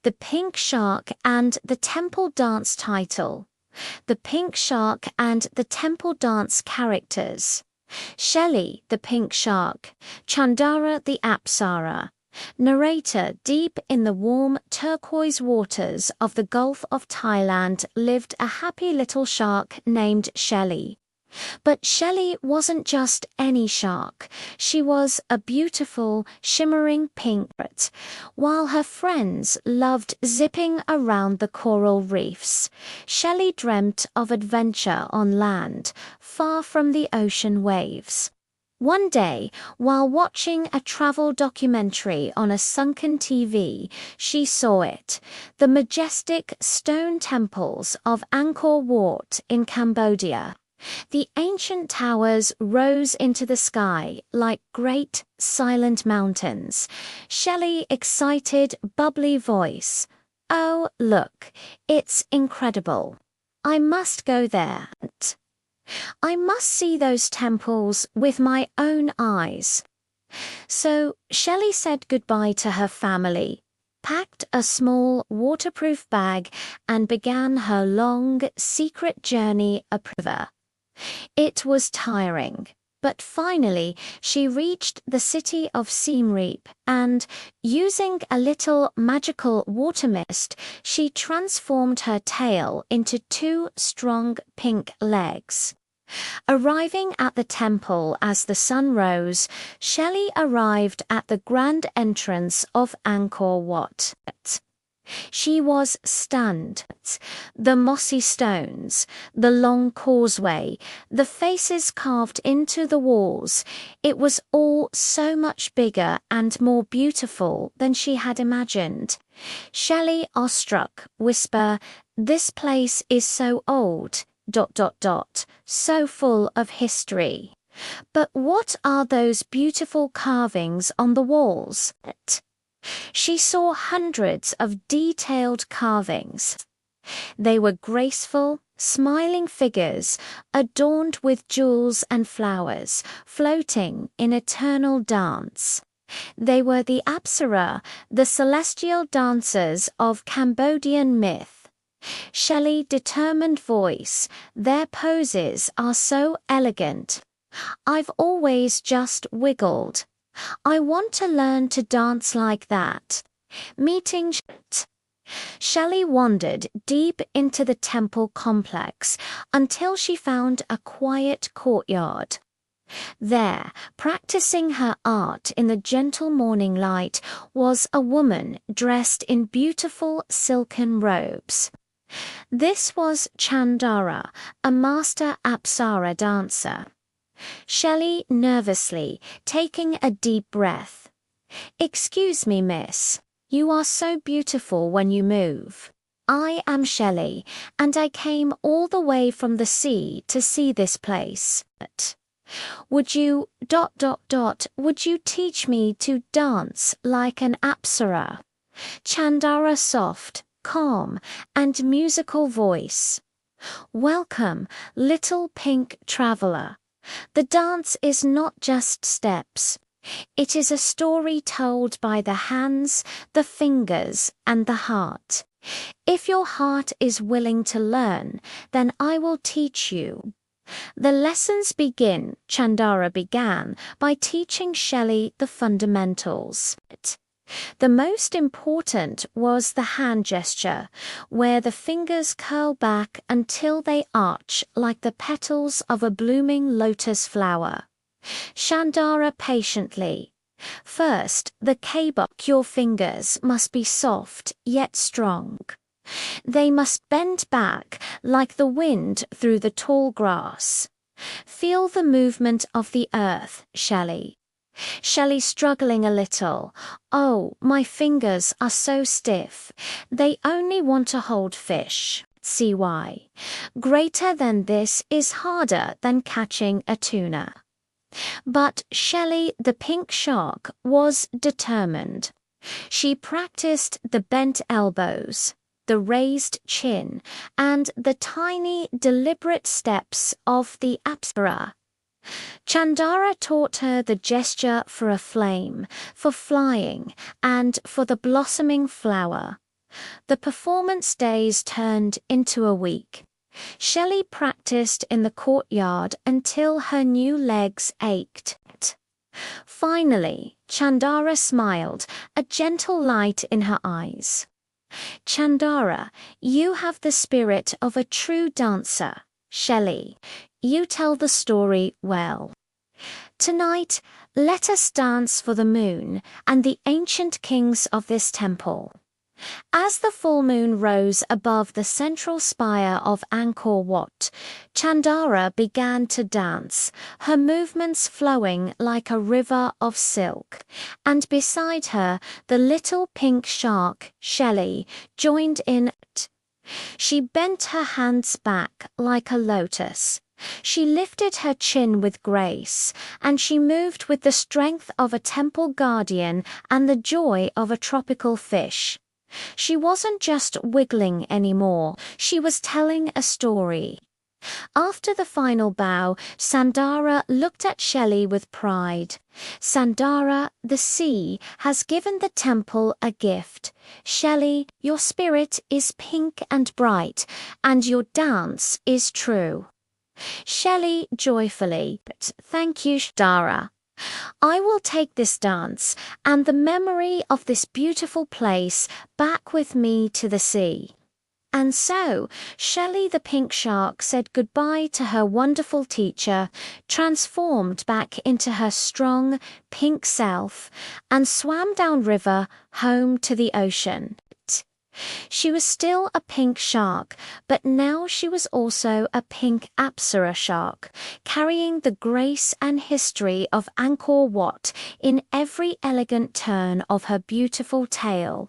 The Pink Shark and the Temple Dance title. The Pink Shark and the Temple Dance characters. Shelley, the Pink Shark. Chandara, the Apsara. Narrator: deep in the warm turquoise waters of the Gulf of Thailand lived a happy little shark named Shelley. But Shelley wasn't just any shark. She was a beautiful, shimmering pink bird. While her friends loved zipping around the coral reefs, Shelley dreamt of adventure on land, far from the ocean waves. One day, while watching a travel documentary on a sunken TV, she saw it: the majestic stone temples of Angkor Wat in Cambodia. The ancient towers rose into the sky like great, silent mountains. Shelley, excited, bubbly voice: "Oh, look, it's incredible. I must go there. I must see those temples with my own eyes." So Shelley said goodbye to her family, packed a small waterproof bag, and began her long, secret journey up river. It was tiring, but finally she reached the city of Siem Reap and, using a little magical water mist, she transformed her tail into two strong pink legs. Arriving at the temple as the sun rose, Shelley arrived at the grand entrance of Angkor Wat. She was stunned. The mossy stones, the long causeway, the faces carved into the walls, it was all so much bigger and more beautiful than she had imagined. Shelley, awestruck, whispered, "This place is so old, ... so full of history. But what are those beautiful carvings on the walls?" She saw hundreds of detailed carvings. They were graceful, smiling figures, adorned with jewels and flowers, floating in eternal dance. They were the Apsara, the celestial dancers of Cambodian myth. Shelley's determined voice: "Their poses are so elegant. I've always just wiggled. I want to learn to dance like that." Meeting Shelley wandered deep into the temple complex until she found a quiet courtyard. There, practicing her art in the gentle morning light, was a woman dressed in beautiful silken robes. This was Chandara, a master Apsara dancer. Shelley, nervously, taking a deep breath: "Excuse me, miss. You are so beautiful when you move. I am Shelley, and I came all the way from the sea to see this place. Would you ... would you teach me to dance like an Apsara?" Chandara's soft, calm, and musical voice: "Welcome, little pink traveler. The dance is not just steps. It is a story told by the hands, the fingers, and the heart. If your heart is willing to learn, then I will teach you." The lessons begin. Chandara began by teaching Shelley the fundamentals. The most important was the hand gesture, where the fingers curl back until they arch like the petals of a blooming lotus flower. Chandara patiently: "First, the kabuk. Your fingers must be soft yet strong. They must bend back like the wind through the tall grass. Feel the movement of the earth, Shelley." Shelley, struggling a little: "Oh, my fingers are so stiff. They only want to hold fish. CY. Greater than this is harder than catching a tuna." But Shelley, the Pink Shark, was determined. She practiced the bent elbows, the raised chin, and the tiny, deliberate steps of the Apsara. Chandara taught her the gesture for a flame, for flying, and for the blossoming flower. The performance days turned into a week. Shelley practiced in the courtyard until her new legs ached. Finally, Chandara smiled, a gentle light in her eyes. Chandara, you have the spirit of a true dancer. Shelley, you tell the story well. Tonight, let us dance for the moon and the ancient kings of this temple. As the full moon rose above the central spire of Angkor Wat, Chandara began to dance, her movements flowing like a river of silk, and beside her the little pink shark, Shelley, joined in. She bent her hands back like a lotus. She lifted her chin with grace, and she moved with the strength of a temple guardian and the joy of a tropical fish. She wasn't just wiggling anymore, she was telling a story. After the final bow, Sandara looked at Shelley with pride. Sandara, the sea, has given the temple a gift. Shelley, your spirit is pink and bright, and your dance is true. Shelley joyfully, thank you, Sandara. I will take this dance and the memory of this beautiful place back with me to the sea. And so, Shelley the pink shark said goodbye to her wonderful teacher, transformed back into her strong, pink self, and swam downriver home to the ocean. She was still a pink shark, but now she was also a pink Apsara shark, carrying the grace and history of Angkor Wat in every elegant turn of her beautiful tail.